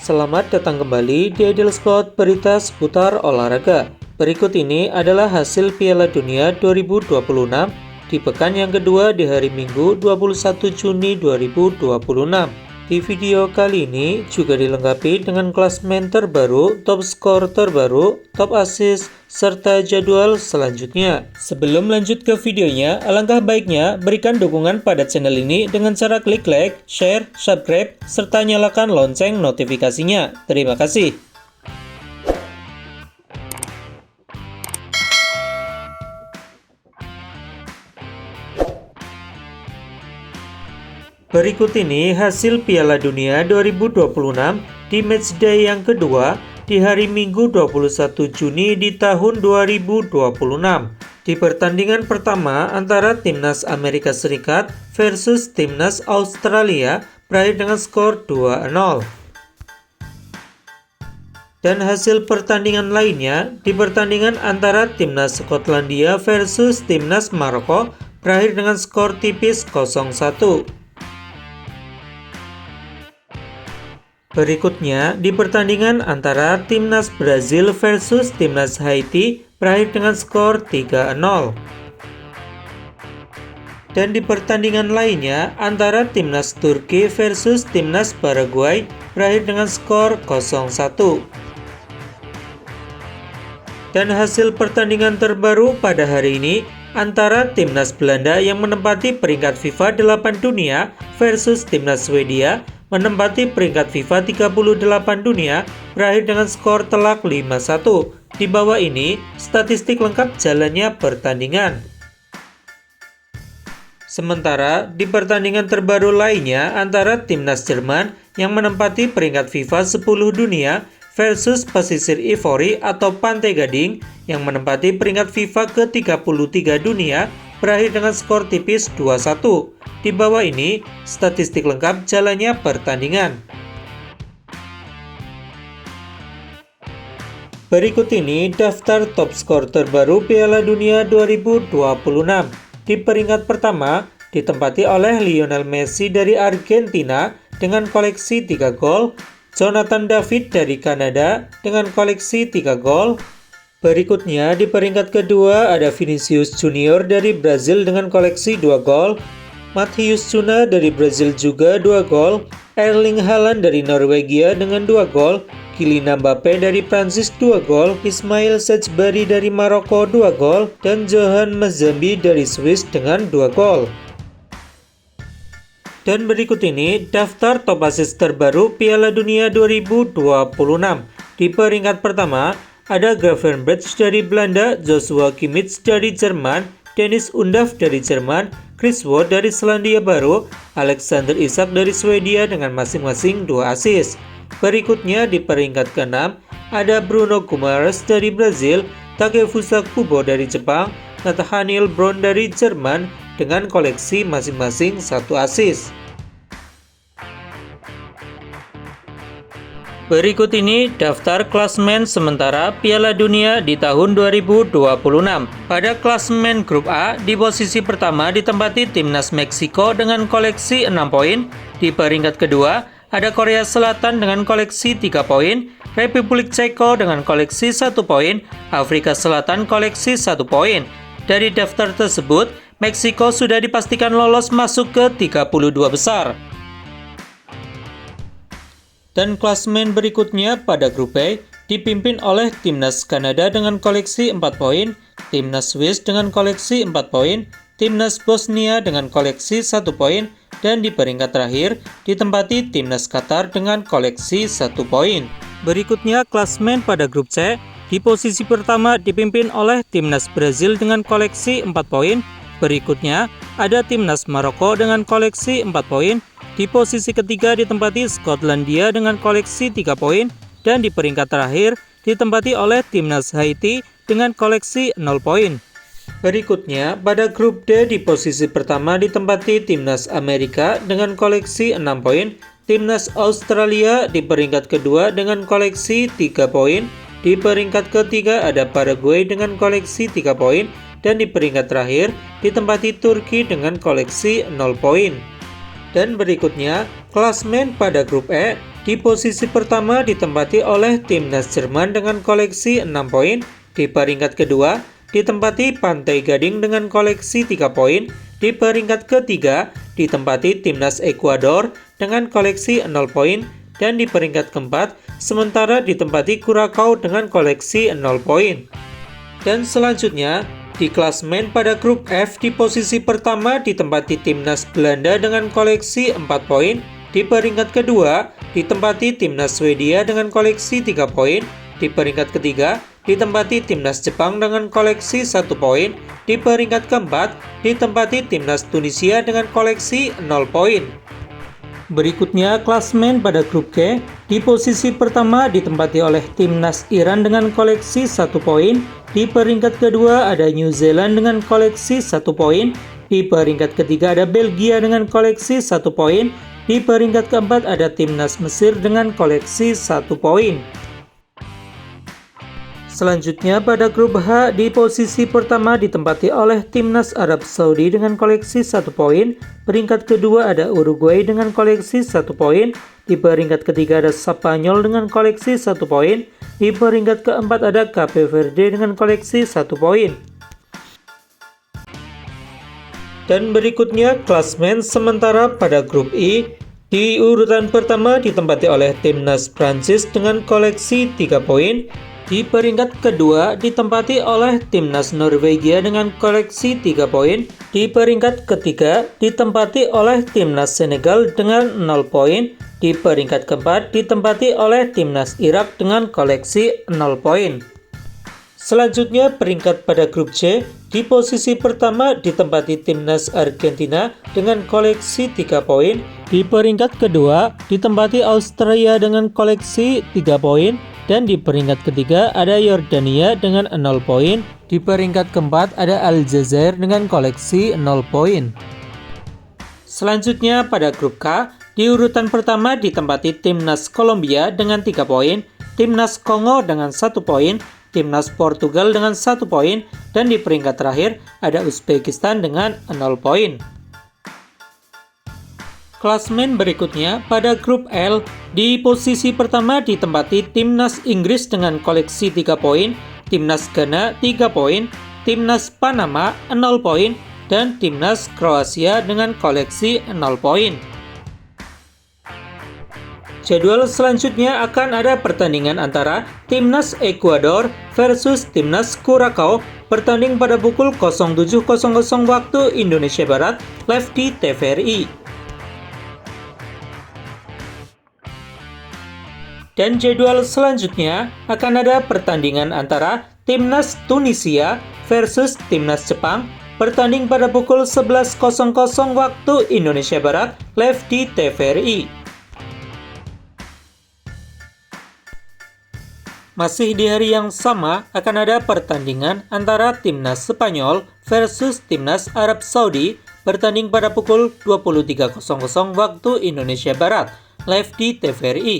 Selamat datang kembali di Ideal Sport, berita seputar olahraga. Berikut ini adalah hasil Piala Dunia 2026 di pekan yang kedua di hari Minggu 21 Juni 2026. Di video kali ini juga dilengkapi dengan klasemen terbaru, top skor terbaru, top assist, serta jadwal selanjutnya. Sebelum lanjut ke videonya, alangkah baiknya berikan dukungan pada channel ini dengan cara klik like, share, subscribe, serta nyalakan lonceng notifikasinya. Terima kasih. Berikut ini hasil Piala Dunia 2026 di matchday yang kedua di hari Minggu 21 Juni di tahun 2026. Di pertandingan pertama antara Timnas Amerika Serikat versus Timnas Australia berakhir dengan skor 2-0. Dan hasil pertandingan lainnya di pertandingan antara Timnas Skotlandia versus Timnas Maroko berakhir dengan skor tipis 0-1. Berikutnya, di pertandingan antara Timnas Brazil versus Timnas Haiti berakhir dengan skor 3-0. Dan di pertandingan lainnya antara Timnas Turki versus Timnas Paraguay berakhir dengan skor 0-1. Dan hasil pertandingan terbaru pada hari ini antara Timnas Belanda yang menempati peringkat FIFA 8 dunia versus Timnas Swedia menempati peringkat FIFA 38 dunia berakhir dengan skor telak 5-1. Di bawah ini, statistik lengkap jalannya pertandingan. Sementara di pertandingan terbaru lainnya antara Timnas Jerman yang menempati peringkat FIFA 10 dunia versus Pasisir Ivory atau Pantai Gading yang menempati peringkat FIFA ke-33 dunia berakhir dengan skor tipis 2-1. Di bawah ini, statistik lengkap jalannya pertandingan. Berikut ini daftar top skor terbaru Piala Dunia 2026. Di peringkat pertama, ditempati oleh Lionel Messi dari Argentina dengan koleksi 3 gol, Jonathan David dari Kanada dengan koleksi 3 gol. Berikutnya di peringkat kedua ada Vinicius Junior dari Brazil dengan koleksi 2 gol, Matheus Cunha dari Brazil juga 2 gol, Erling Haaland dari Norwegia dengan 2 gol, Kylian Mbappe dari Prancis 2 gol, Ismail Sajbari dari Maroko 2 gol, dan Johan Mazambi dari Swiss dengan 2 gol. Dan berikut ini daftar top assist terbaru Piala Dunia 2026. Di peringkat pertama ada Gravenberch dari Belanda, Joshua Kimmich dari Jerman, Dennis Undav dari Jerman, Chris Wood dari Selandia Baru, Alexander Isak dari Swedia dengan masing-masing 2 assist. Berikutnya di peringkat ke-6 ada Bruno Guimaraes dari Brazil, Takefusa Kubo dari Jepang, Nathaniel Brown dari Jerman dengan koleksi masing-masing 1 assist. Berikut ini daftar klasemen sementara Piala Dunia di tahun 2026. Pada klasemen grup A, di posisi pertama ditempati Timnas Meksiko dengan koleksi 6 poin. Di peringkat kedua, ada Korea Selatan dengan koleksi 3 poin, Republik Ceko dengan koleksi 1 poin, Afrika Selatan koleksi 1 poin. Dari daftar tersebut, Meksiko sudah dipastikan lolos masuk ke 32 besar. Dan klasemen berikutnya pada grup B dipimpin oleh Timnas Kanada dengan koleksi 4 poin, Timnas Swiss dengan koleksi 4 poin, Timnas Bosnia dengan koleksi 1 poin, dan di peringkat terakhir ditempati Timnas Qatar dengan koleksi 1 poin. Berikutnya klasemen pada grup C, di posisi pertama dipimpin oleh Timnas Brazil dengan koleksi 4 poin, berikutnya ada Timnas Maroko dengan koleksi 4 poin, di posisi ketiga ditempati Skotlandia dengan koleksi 3 poin, dan di peringkat terakhir ditempati oleh Timnas Haiti dengan koleksi 0 poin. Berikutnya, pada grup D di posisi pertama ditempati Timnas Amerika dengan koleksi 6 poin, Timnas Australia di peringkat kedua dengan koleksi 3 poin, di peringkat ketiga ada Paraguay dengan koleksi 3 poin, dan di peringkat terakhir ditempati Turki dengan koleksi 0 poin. Dan berikutnya, klasemen pada grup E Di posisi pertama ditempati oleh timnas Jerman dengan koleksi 6 poin. Di peringkat kedua ditempati Pantai Gading dengan koleksi 3 poin. Di peringkat ketiga ditempati timnas Ekuador dengan koleksi 0 poin. Dan di peringkat keempat sementara ditempati Kurakau dengan koleksi 0 poin. Dan selanjutnya di klasmen pada grup F di posisi pertama ditempati timnas Belanda dengan koleksi 4 poin. Di peringkat kedua ditempati timnas Swedia dengan koleksi 3 poin. Di peringkat ketiga ditempati timnas Jepang dengan koleksi 1 poin. Di peringkat keempat ditempati timnas Tunisia dengan koleksi 0 poin. Berikutnya klasmen pada grup G. Di posisi pertama ditempati oleh timnas Iran dengan koleksi 1 poin. Di peringkat kedua ada New Zealand dengan koleksi 1 poin. Di peringkat ketiga ada Belgia dengan koleksi 1 poin. Di peringkat keempat ada timnas Mesir dengan koleksi 1 poin. Selanjutnya pada grup H di posisi pertama ditempati oleh timnas Arab Saudi dengan koleksi 1 poin. Peringkat kedua ada Uruguay dengan koleksi 1 poin. Di peringkat ketiga ada Spanyol dengan koleksi 1 poin. Di peringkat keempat ada Cape Verde dengan koleksi 1 poin. Dan berikutnya klasmen sementara pada grup I. Di urutan pertama ditempati oleh timnas Prancis dengan koleksi 3 poin. Di peringkat kedua ditempati oleh timnas Norwegia dengan koleksi 3 poin. Di peringkat ketiga ditempati oleh timnas Senegal dengan 0 poin. Di peringkat keempat ditempati oleh timnas Irak dengan koleksi 0 poin. Selanjutnya peringkat pada grup C. Di posisi pertama ditempati timnas Argentina dengan koleksi 3 poin. Di peringkat kedua ditempati Australia dengan koleksi 3 poin. Dan di peringkat ketiga ada Yordania dengan 0 poin. Di peringkat keempat ada Aljazair dengan koleksi 0 poin. Selanjutnya pada grup K. Di urutan pertama ditempati timnas Kolombia dengan 3 poin. Timnas Kongo dengan 1 poin. Timnas Portugal dengan 1 poin, dan di peringkat terakhir ada Uzbekistan dengan 0 poin. Klasmen berikutnya pada grup L, di posisi pertama ditempati timnas Inggris dengan koleksi 3 poin, timnas Ghana 3 poin, timnas Panama 0 poin, dan timnas Kroasia dengan koleksi 0 poin. Jadwal selanjutnya akan ada pertandingan antara timnas Ekuador versus timnas Kurakau, bertanding pada pukul 07.00 waktu Indonesia Barat, live di TVRI. Dan jadwal selanjutnya akan ada pertandingan antara timnas Tunisia versus timnas Jepang, bertanding pada pukul 11.00 waktu Indonesia Barat, live di TVRI. Masih di hari yang sama akan ada pertandingan antara timnas Spanyol versus timnas Arab Saudi, bertanding pada pukul 23.00 waktu Indonesia Barat, live di TVRI.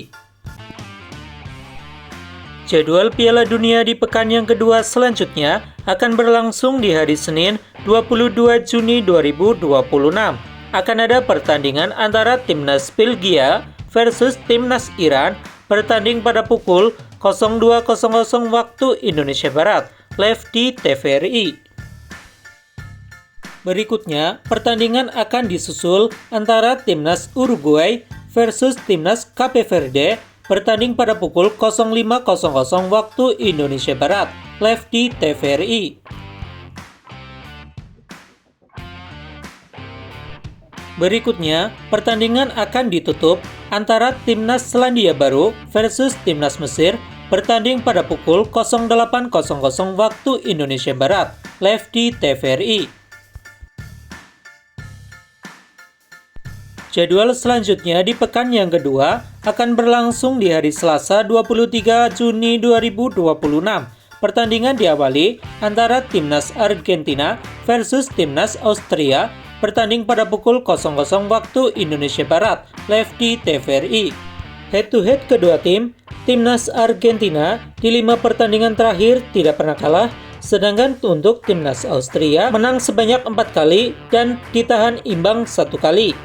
Jadwal Piala Dunia di pekan yang kedua selanjutnya akan berlangsung di hari Senin 22 Juni 2026. Akan ada pertandingan antara timnas Belgia versus timnas Iran, bertanding pada pukul 02.00 waktu Indonesia Barat, live di TVRI. Berikutnya, pertandingan akan disusul antara timnas Uruguay versus timnas Cape Verde, bertanding pada pukul 05.00 waktu Indonesia Barat, live di TVRI. Berikutnya, pertandingan akan ditutup antara timnas Selandia Baru versus timnas Mesir, bertanding pada pukul 08.00 waktu Indonesia Barat, live di TVRI. Jadwal selanjutnya di pekan yang kedua akan berlangsung di hari Selasa 23 Juni 2026. Pertandingan diawali antara timnas Argentina versus timnas Austria, bertanding pada pukul 00.00 waktu Indonesia Barat, live di TVRI. Head-to-head kedua tim, timnas Argentina di 5 pertandingan terakhir tidak pernah kalah, sedangkan untuk timnas Austria menang sebanyak 4 kali dan ditahan imbang 1 kali.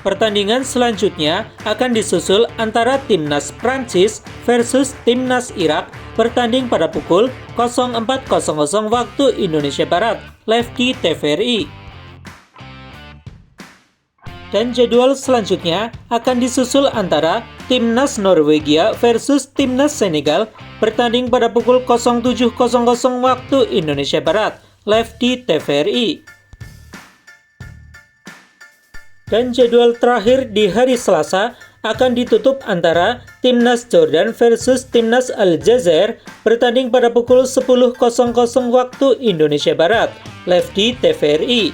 Pertandingan selanjutnya akan disusul antara timnas Prancis versus timnas Irak bertanding pada pukul 04.00 waktu Indonesia Barat, live di TVRI. Dan jadwal selanjutnya akan disusul antara timnas Norwegia versus timnas Senegal bertanding pada pukul 07.00 waktu Indonesia Barat, live di TVRI. Dan jadwal terakhir di hari Selasa akan ditutup antara timnas Jordan versus timnas Aljazair bertanding pada pukul 10.00 waktu Indonesia Barat, live di TVRI.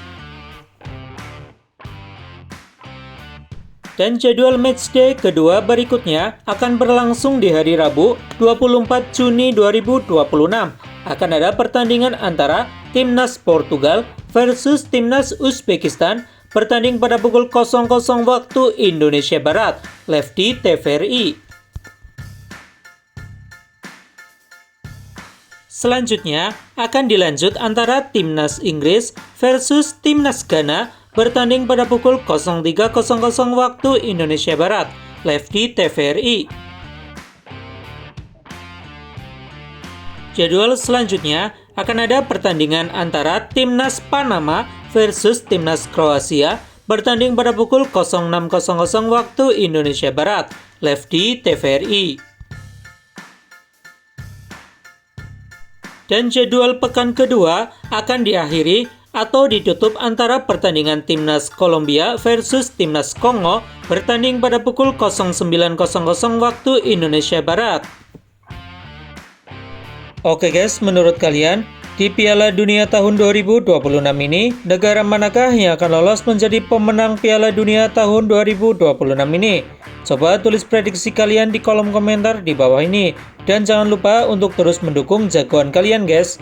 Dan jadwal matchday kedua berikutnya akan berlangsung di hari Rabu 24 Juni 2026. Akan ada pertandingan antara timnas Portugal versus timnas Uzbekistan bertanding pada pukul 00.00 waktu Indonesia Barat, live di TVRI. Selanjutnya akan dilanjut antara timnas Inggris versus timnas Ghana bertanding pada pukul 03.00 waktu Indonesia Barat, live di TVRI. Jadwal selanjutnya akan ada pertandingan antara timnas Panama versus timnas Kroasia bertanding pada pukul 06.00 waktu Indonesia Barat, live di TVRI. Dan jadwal pekan kedua akan diakhiri atau ditutup antara pertandingan timnas Kolombia versus timnas Kongo bertanding pada pukul 09.00 waktu Indonesia Barat. Oke guys, menurut kalian, di Piala Dunia tahun 2026 ini, negara manakah yang akan lolos menjadi pemenang Piala Dunia tahun 2026 ini? Coba tulis prediksi kalian di kolom komentar di bawah ini. Dan jangan lupa untuk terus mendukung jagoan kalian guys.